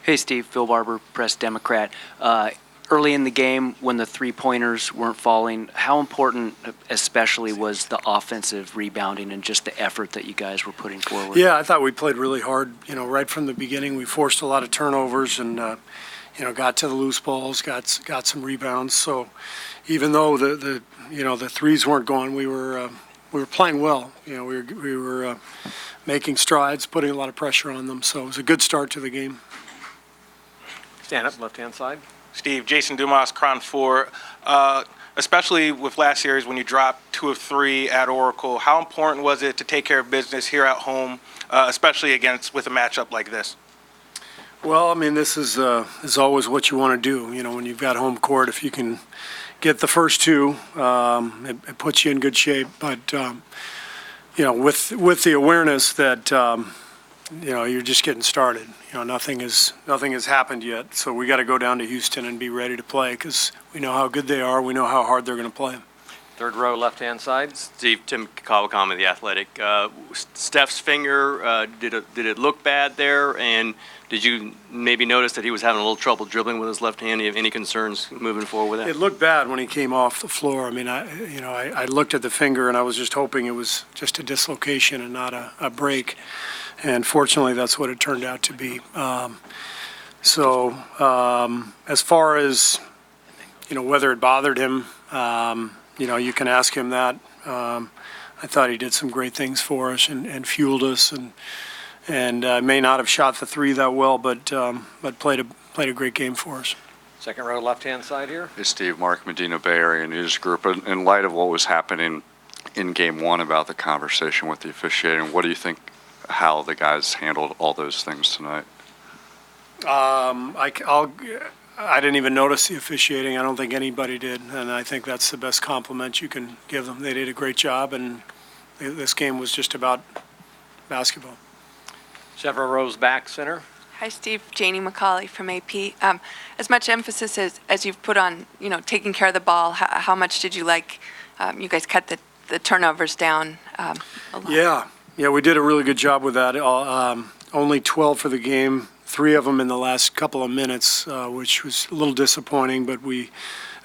Hey, Steve. Phil Barber, Press Democrat. Early in the game, when the three-pointers weren't falling, how important especially was the offensive rebounding and just the effort that you guys were putting forward? Yeah, I thought we played really hard. Right from the beginning, we forced a lot of turnovers and, got to the loose balls, got some rebounds. So even though the threes weren't going, we were playing well. We were making strides, putting a lot of pressure on them. So it was a good start to the game. Stand up, left-hand side. Steve, Jason Dumas, Cron 4. Especially with last series when you dropped 2 of 3 at Oracle, how important was it to take care of business here at home, especially with a matchup like this? Well, I mean, this is always what you want to do. When you've got home court, if you can get the first 2, it puts you in good shape. But with the awareness that you're just getting started. Nothing has happened yet. So we got to go down to Houston and be ready to play because we know how good they are. We know how hard they're going to play. Third row, left-hand side. Steve, Tim Kawakami, The Athletic. Steph's finger, did it look bad there? And did you maybe notice that he was having a little trouble dribbling with his left hand? Do you have any concerns moving forward with that? It looked bad when he came off the floor. I mean, I looked at the finger and I was just hoping it was just a dislocation and not a break. And fortunately, that's what it turned out to be. As far as, whether it bothered him, you can ask him that. I thought he did some great things for us and fueled us and may not have shot the 3 that well, but played a great game for us. Second row, left-hand side here. Hey, Steve, Mark Medina, Bay Area News Group. In light of what was happening in Game 1 about the conversation with the officiating, what do you think how the guys handled all those things tonight? I didn't even notice the officiating. I don't think anybody did, and I think that's the best compliment you can give them. They did a great job, and this game was just about basketball. Several rows back, center. Hi, Steve. Janie McCauley from AP. As much emphasis as you've put on, taking care of the ball, how much did you like? You guys cut the turnovers down a lot. Yeah, we did a really good job with that. Only 12 for the game, 3 of them in the last couple of minutes, which was a little disappointing, but we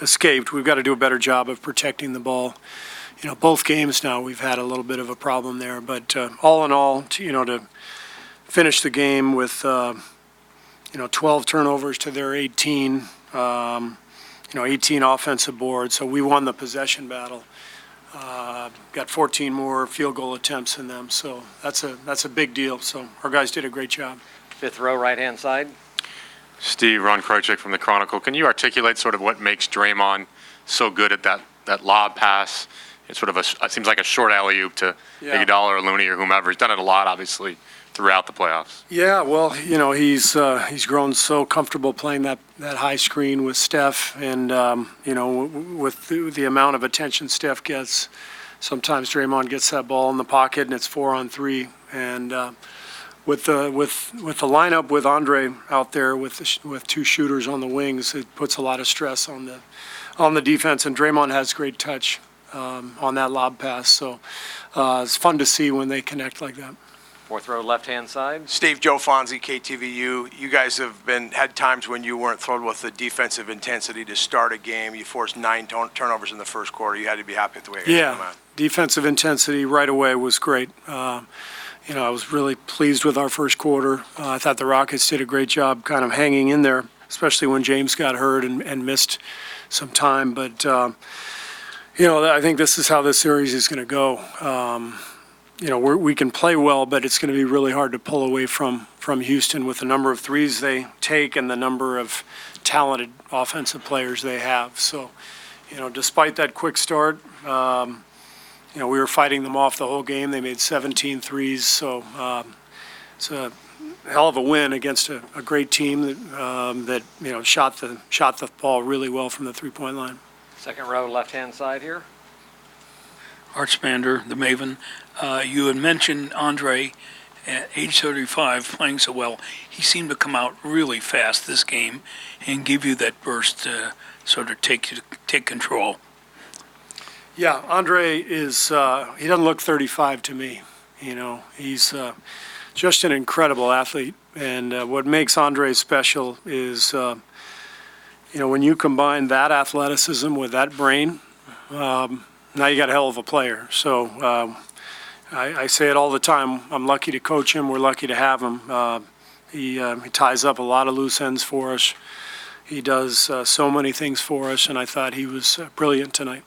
escaped. We've got to do a better job of protecting the ball. Both games now we've had a little bit of a problem there, but all in all, to finish the game with 12 turnovers to their 18, 18 offensive boards. So we won the possession battle. Got 14 more field goal attempts in them, so that's a big deal. So our guys did a great job. Fifth row, right-hand side. Steve, Ron Krojcik from the Chronicle. Can you articulate sort of what makes Draymond so good at that lob pass? It's sort of it seems like a short alley-oop to Iguodala or Looney or whomever. He's done it a lot, obviously, throughout the playoffs. Yeah, well, he's grown so comfortable playing that high screen with Steph, and with the amount of attention Steph gets, sometimes Draymond gets that ball in the pocket and it's 4-on-3, and with the lineup with Andre out there with 2 shooters on the wings, it puts a lot of stress on the defense, and Draymond has great touch on that lob pass, so it's fun to see when they connect like that. Fourth row, left-hand side. Steve, Joe Fonzie, KTVU. You guys have had times when you weren't thrilled with the defensive intensity to start a game. You forced 9 turnovers in the first quarter. You had to be happy with the way it came out. Defensive intensity right away was great. I was really pleased with our first quarter. I thought the Rockets did a great job kind of hanging in there, especially when James got hurt and missed some time. But, I think this is how this series is going to go. We can play well, but it's going to be really hard to pull away from Houston with the number of threes they take and the number of talented offensive players they have. So, despite that quick start, we were fighting them off the whole game. They made 17 threes, so it's a hell of a win against a great team that shot the ball really well from the three-point line. Second row, left-hand side here. Art Spander, the Maven. You had mentioned Andre at age 35 playing so well. He seemed to come out really fast this game and give you that burst to sort of take control. Yeah, Andre is, he doesn't look 35 to me. He's just an incredible athlete. And what makes Andre special is, when you combine that athleticism with that brain, now you got a hell of a player. So I say it all the time. I'm lucky to coach him. We're lucky to have him. He ties up a lot of loose ends for us. He does so many things for us, and I thought he was brilliant tonight.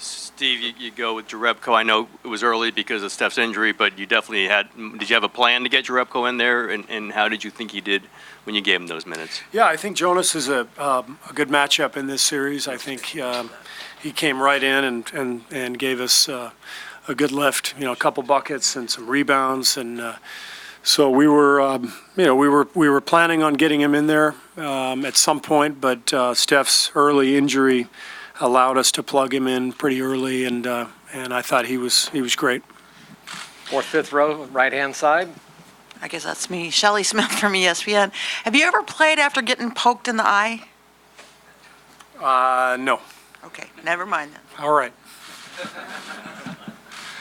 Steve, you go with Jerebko. I know it was early because of Steph's injury, but you definitely did you have a plan to get Jerebko in there, and how did you think he did when you gave him those minutes? Yeah, I think Jonas is a good matchup in this series. I think he came right in and gave us a good lift, a couple buckets and some rebounds, and so we were planning on getting him in there at some point, but Steph's early injury allowed us to plug him in pretty early, and I thought he was great. Fourth, fifth row, right-hand side. I guess that's me, Shelley Smith from ESPN. Have you ever played after getting poked in the eye? No. Okay, never mind then. All right.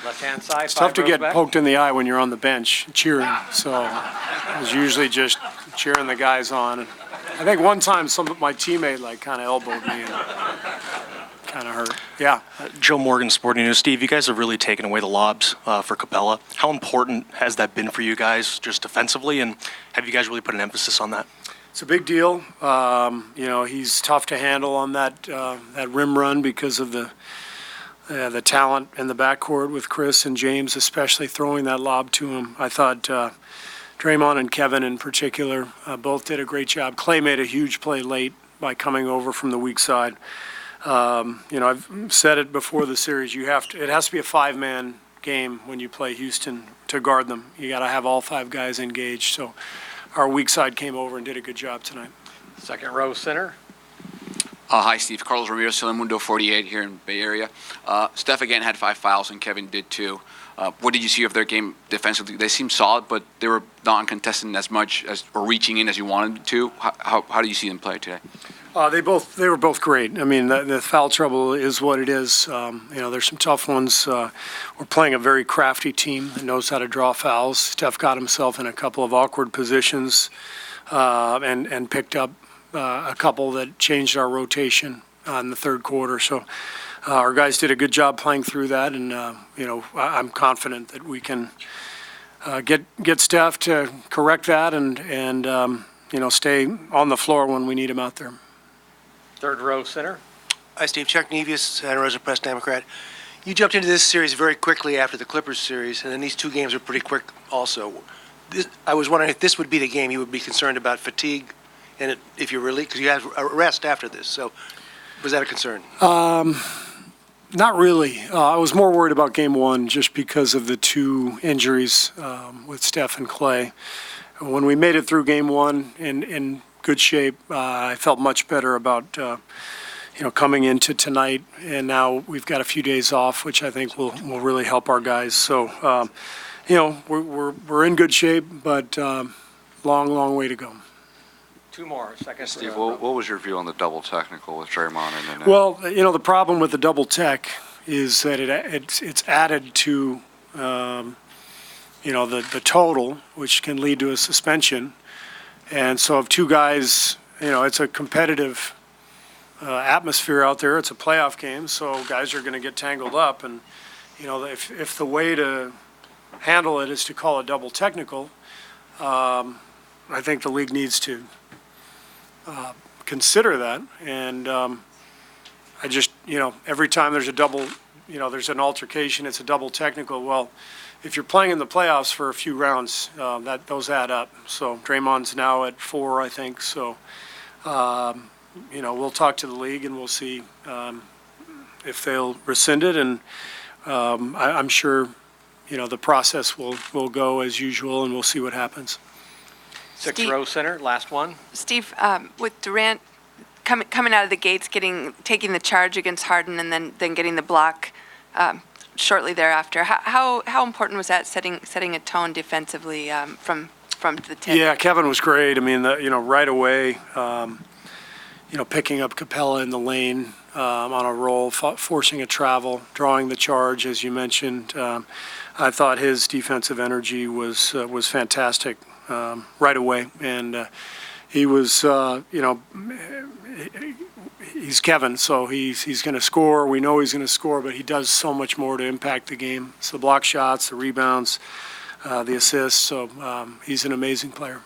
Left-hand side, It's tough to rows get back. poked in the eye when you're on the bench cheering, so I was usually just cheering the guys on. I think one time my teammate kind of elbowed me and kind of hurt. Yeah. Joe Morgan, Sporting News. Steve, you guys have really taken away the lobs for Capela. How important has that been for you guys just defensively, and have you guys really put an emphasis on that? It's a big deal. He's tough to handle on that rim run because of the talent in the backcourt with Chris and James, especially throwing that lob to him. I thought Draymond and Kevin in particular both did a great job. Clay made a huge play late by coming over from the weak side. I've said it before the series. It has to be a five-man game when you play Houston to guard them. You got to have all five guys engaged. So our weak side came over and did a good job tonight. Second row center. Hi, Steve. Carlos Ramirez, Telemundo 48 here in Bay Area. Steph again had 5 fouls, and Kevin did too. What did you see of their game defensively? They seemed solid, but they were not contesting as much or reaching in as you wanted to. How do you see them play today? They were both great. I mean, the foul trouble is what it is. There's some tough ones. We're playing a very crafty team that knows how to draw fouls. Steph got himself in a couple of awkward positions and picked up a couple that changed our rotation in the third quarter. So our guys did a good job playing through that, and I'm confident that we can get Steph to correct that and stay on the floor when we need him out there. Third row center. Hi, Steve. Chuck Nevius, Santa Rosa Press Democrat. You jumped into this series very quickly after the Clippers series, and then these two games are pretty quick also. I was wondering if this would be the game you would be concerned about fatigue, and if you're really, because you have a rest after this. So was that a concern? Not really. I was more worried about game one just because of the two injuries with Steph and Clay. When we made it through game one in good shape, I felt much better about coming into tonight, and now we've got a few days off, which I think will really help our guys. So we're in good shape, but long way to go. Two more. Second. Steve, what was your view on the double technical with Draymond and then? Well, the problem with the double tech is that it's added to the total, which can lead to a suspension. And so if two guys, it's a competitive atmosphere out there. It's a playoff game, so guys are going to get tangled up. And, if the way to handle it is to call a double technical, I think the league needs to consider that. And I just, every time there's a double, there's an altercation, it's a double technical. Well, if you're playing in the playoffs for a few rounds, those add up. So Draymond's now at 4, I think. So, we'll talk to the league and we'll see if they'll rescind it. And I'm sure, the process will go as usual, and we'll see what happens. Sixth row center, last one. Steve, with Durant coming out of the gates, taking the charge against Harden, and then getting the block shortly thereafter, how important was that setting a tone defensively from the tip? Yeah, Kevin was great. I mean, right away, picking up Capela in the lane on a roll, forcing a travel, drawing the charge, as you mentioned. I thought his defensive energy was fantastic. right away. And he was, he's Kevin, so he's going to score. We know he's going to score, but he does so much more to impact the game. It's the block shots, the rebounds, the assists. So he's an amazing player.